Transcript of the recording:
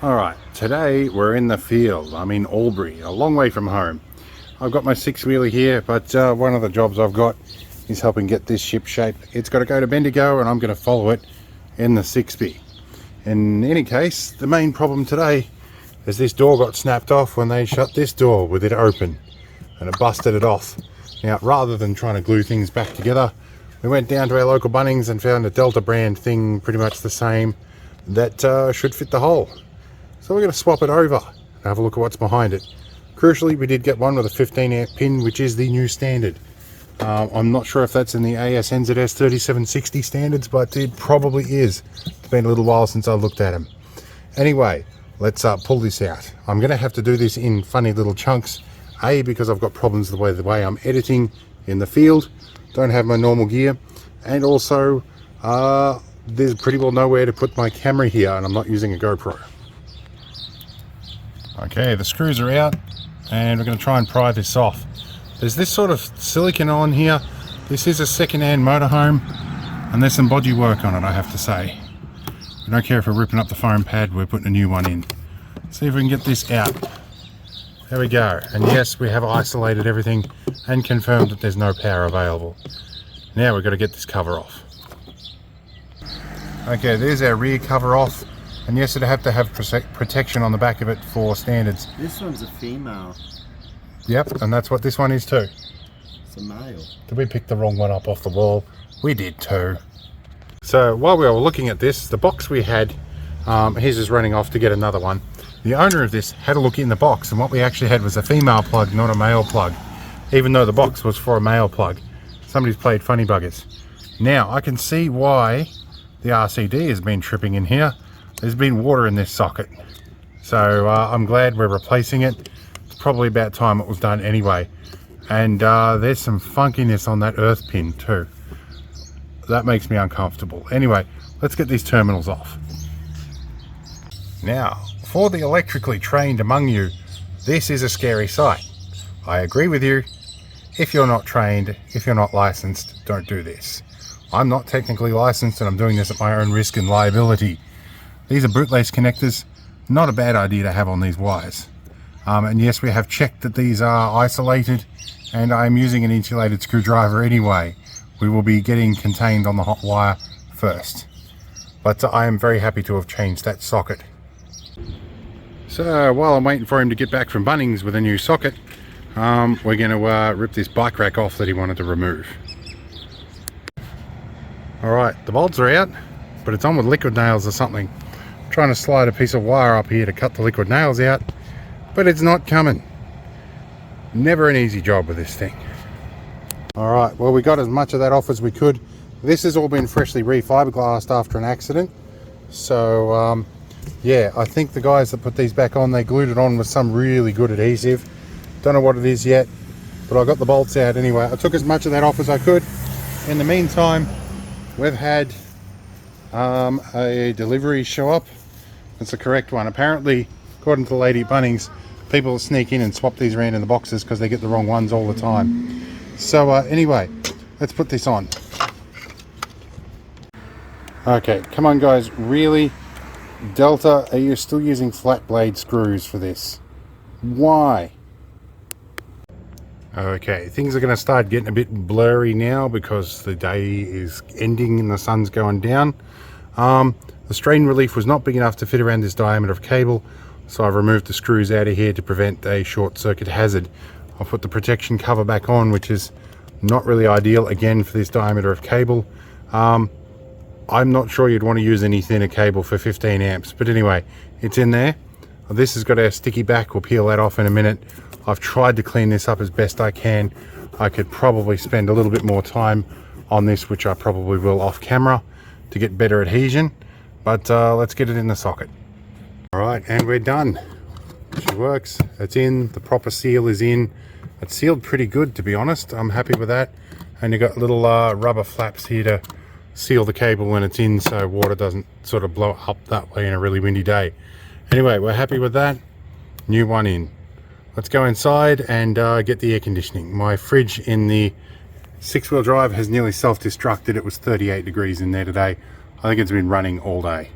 Alright, today we're in the field. I'm in Albury, a long way from home. I've got my six-wheeler here, but one of the jobs I've got is helping get this ship shape. It's got to go to Bendigo and I'm going to follow it in the 6B. In any case, the main problem today is this door got snapped off when they shut this door with it open and it busted it off. Now, rather than trying to glue things back together, we went down to our local Bunnings and found a Delta brand thing pretty much the same that should fit the hole. So we're going to swap it over and have a look at what's behind it. Crucially, we did get one with a 15 amp pin, which is the new standard. I'm not sure if that's in the AS/NZS 3760 standards, but it probably is. It's been a little while since I looked at them. Anyway, let's pull this out. I'm going to have to do this in funny little chunks. A, because I've got problems the way I'm editing in the field. Don't have my normal gear. And also, there's pretty well nowhere to put my camera here, and I'm not using a GoPro. Okay, the screws are out and we're going to try and pry this off. There's this sort of silicone on here. This is a second-hand motorhome and there's some bodgy work on it, I have to say. We don't care if we're ripping up the foam pad, we're putting a new one in. See if we can get this out. There we go. And yes, we have isolated everything and confirmed that there's no power available. Now we've got to get this cover off. Okay, there's our rear cover off. And yes, it'd have to have protection on the back of it for standards. This one's a female. Yep, and that's what this one is too. It's a male. Did we pick the wrong one up off the wall? We did too. So while we were looking at this, the box we had, his is running off to get another one. The owner of this had a look in the box, and what we actually had was a female plug, not a male plug. Even though the box was for a male plug. Somebody's played funny buggers. Now, I can see why the RCD has been tripping in here. There's been water in this socket, so I'm glad we're replacing it. It's probably about time it was done anyway. And there's some funkiness on that earth pin too. That makes me uncomfortable. Anyway, let's get these terminals off. Now, for the electrically trained among you, this is a scary sight. I agree with you. If you're not trained, if you're not licensed, don't do this. I'm not technically licensed and I'm doing this at my own risk and liability. These are bootlace connectors, not a bad idea to have on these wires. And yes, we have checked that these are isolated and I'm using an insulated screwdriver anyway. We will be getting contained on the hot wire first. But I am very happy to have changed that socket. So while I'm waiting for him to get back from Bunnings with a new socket, we're going to rip this bike rack off that he wanted to remove. Alright, the bolts are out, but it's on with liquid nails or something. Trying to slide a piece of wire up here to cut the liquid nails out, but it's not coming. Never an easy job with this thing. Alright, well, we got as much of that off as we could. This has all been freshly re-fiberglassed after an accident, so yeah, I think the guys that put these back on, they glued it on with some really good adhesive. Don't know what it is yet, but I got the bolts out anyway. I took as much of that off as I could. In the meantime, we've had a delivery show up. It's the correct one. Apparently, according to the lady at Bunnings, people sneak in and swap these around in the boxes because they get the wrong ones all the time. So anyway, let's put this on. Okay, come on guys, really? Delta, are you still using flat blade screws for this? Why? Okay, things are going to start getting a bit blurry now because the day is ending and the sun's going down. The strain relief was not big enough to fit around this diameter of cable, so I've removed the screws out of here to prevent a short circuit hazard. I'll put the protection cover back on, which is not really ideal again for this diameter of cable. I'm not sure you'd want to use any thinner cable for 15 amps, but anyway, it's in there. This has got our sticky back, we'll peel that off in a minute. I've tried to clean this up as best I can. I could probably spend a little bit more time on this, which I probably will off camera, to get better adhesion, but let's get it in the socket. All right, and we're done. She works, it's in, the proper seal is in. It's sealed pretty good, to be honest. I'm happy with that. And you've got little rubber flaps here to seal the cable when it's in, so water doesn't sort of blow up that way in a really windy day. Anyway, we're happy with that. New one in. Let's go inside and get the air conditioning. My fridge in the six-wheel drive has nearly self-destructed. It was 38 degrees in there today. I think it's been running all day.